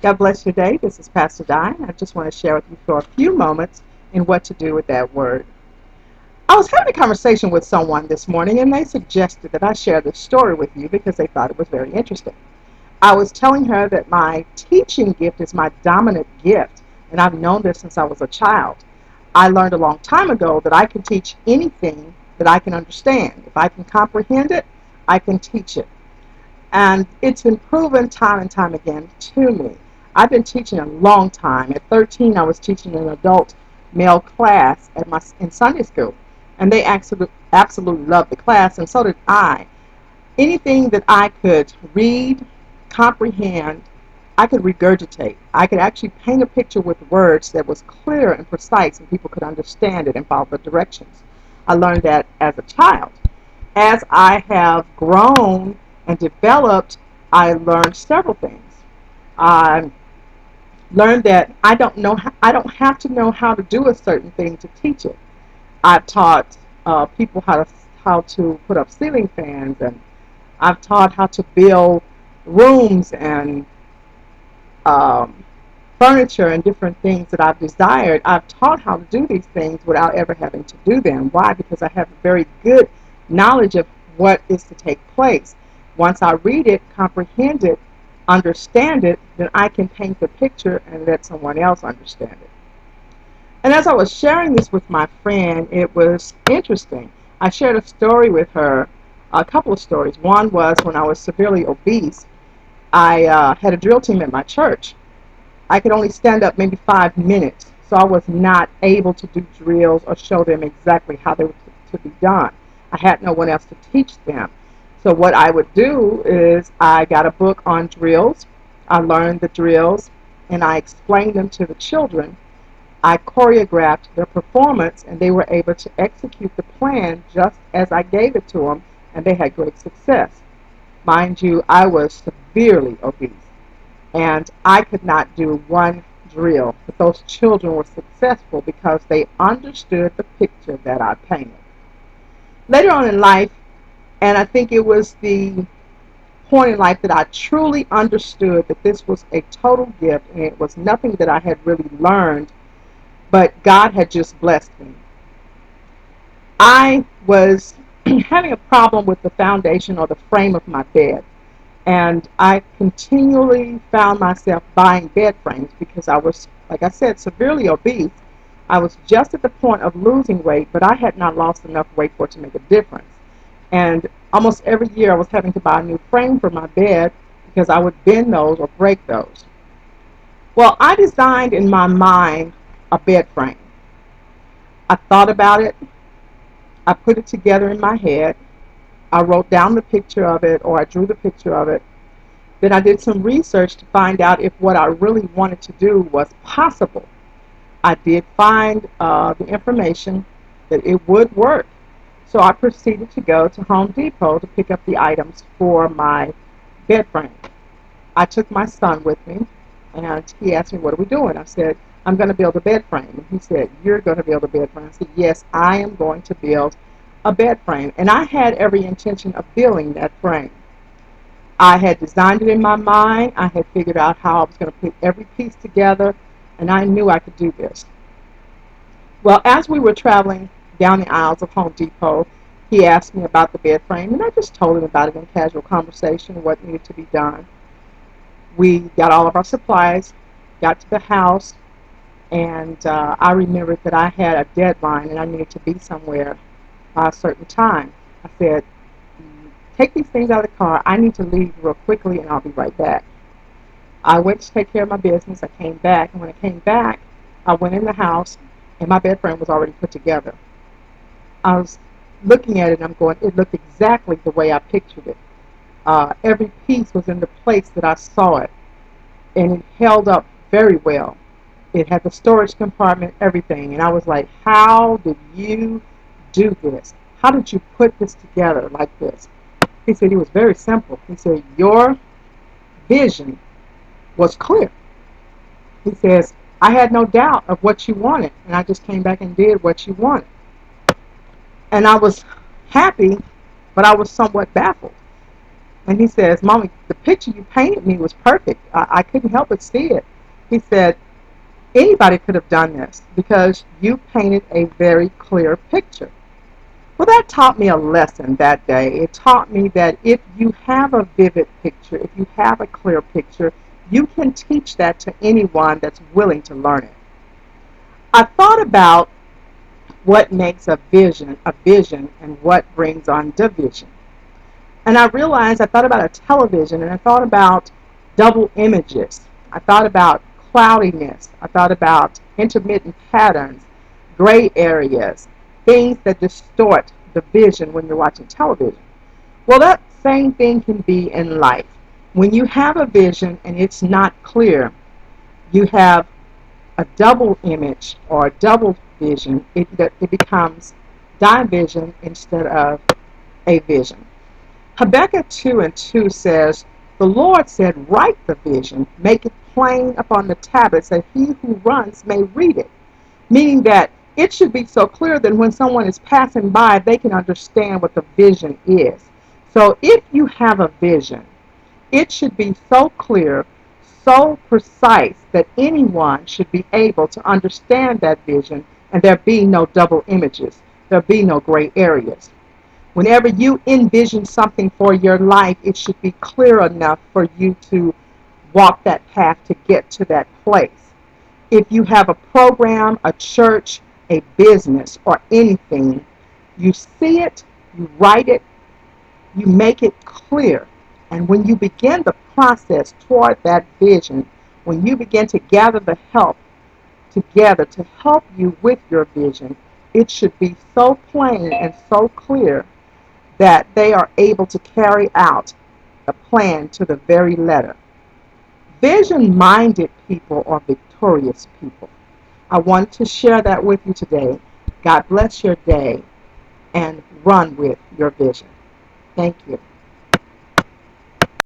God bless your day. This is Pastor Di. I just want to share with you for a few moments in what to do with that word. I was having a conversation with someone this morning, and they suggested that I share this story with you because they thought it was very interesting. I was telling her that my teaching gift is my dominant gift, and I've known this since I was a child. I learned a long time ago that I can teach anything that I can understand. If I can comprehend it, I can teach it. And it's been proven time and time again to me. I've been teaching a long time. At 13, I was teaching an adult male class in Sunday school, and they absolutely loved the class, and so did I. Anything that I could read, comprehend, I could regurgitate. I could actually paint a picture with words that was clear and precise, and people could understand it and follow the directions. I learned that as a child. As I have grown and developed, I learned several things. I learned that I don't have to know how to do a certain thing to teach it. I've taught people how to put up ceiling fans, and I've taught how to build rooms and um, furniture and different things that I've desired. I've taught how to do these things without ever having to do them. Why? Because I have a very good knowledge of what is to take place. Once I read it, comprehend it, understand it, then I can paint the picture and let someone else understand it. And as I was sharing this with my friend, it was interesting. I shared a story with her, a couple of stories. One was when I was severely obese. I had a drill team at my church. I could only stand up maybe 5 minutes, so I was not able to do drills or show them exactly how they were to be done. I had no one else to teach them. So what I would do is I got a book on drills. I learned the drills, and I explained them to the children. I choreographed their performance, and they were able to execute the plan just as I gave it to them, and they had great success. Mind you, I was severely obese, and I could not do one drill. But those children were successful because they understood the picture that I painted. Later on in life, and I think it was the point in life that I truly understood that this was a total gift, and it was nothing that I had really learned, but God had just blessed me. I was having a problem with the foundation or the frame of my bed. And I continually found myself buying bed frames because I was, like I said, severely obese. I was just at the point of losing weight, but I had not lost enough weight for it to make a difference. And almost every year I was having to buy a new frame for my bed because I would bend those or break those. Well, I designed in my mind a bed frame. I thought about it. I put it together in my head. I wrote down the picture of it, or I drew the picture of it. Then I did some research to find out if what I really wanted to do was possible. I did find the information that it would work. So I proceeded to go to Home Depot to pick up the items for my bed frame. I took my son with me, and he asked me, "What are we doing?" I said, "I'm going to build a bed frame." And he said, "You're going to build a bed frame?" I said, "Yes, I am going to build a bed frame." And I had every intention of building that frame. I had designed it in my mind. I had figured out how I was going to put every piece together, and I knew I could do this. Well, as we were traveling down the aisles of Home Depot, he asked me about the bed frame, and I just told him about it in casual conversation, what needed to be done. We got all of our supplies, got to the house, and I remembered that I had a deadline and I needed to be somewhere by a certain time. I said, "Take these things out of the car. I need to leave real quickly, and I'll be right back." I went to take care of my business. I came back, and when I came back, I went in the house, and my bed frame was already put together. I was looking at it, and I'm going, it looked exactly the way I pictured it. Every piece was in the place that I saw it, and it held up very well. It had the storage compartment, everything, and I was like, "How did you do this? How did you put this together like this?" He said, "It was very simple." He said, "Your vision was clear." He says, "I had no doubt of what you wanted, and I just came back and did what you wanted." And I was happy, but I was somewhat baffled. And he says, Mommy, the picture you painted me was perfect. I couldn't help but see it. He said, anybody could have done this because you painted a very clear picture. Well, that taught me a lesson that day. It taught me that if you have a vivid picture, if you have a clear picture, you can teach that to anyone that's willing to learn it. I thought about what makes a vision and what brings on division. And I realized I thought about a television and I thought about double images. I thought about cloudiness. I thought about intermittent patterns, gray areas, things that distort the vision when you're watching television. Well, that same thing can be in life. When you have a vision and it's not clear, you have a double image or a double vision. It becomes division instead of a vision. Habakkuk 2:2 says, the Lord said, write the vision, make it plain upon the tablets, that he who runs may read it. Meaning that it should be so clear that when someone is passing by, they can understand what the vision is. So if you have a vision, it should be so clear, so precise that anyone should be able to understand that vision and there be no double images, there be no gray areas. Whenever you envision something for your life, it should be clear enough for you to walk that path to get to that place. If you have a program, a church, a business, or anything, you see it, you write it, you make it clear. And when you begin the process toward that vision, when you begin to gather the help together to help you with your vision, it should be so plain and so clear that they are able to carry out the plan to the very letter. Vision-minded people are victorious people. I want to share that with you today. God bless your day and run with your vision. Thank you.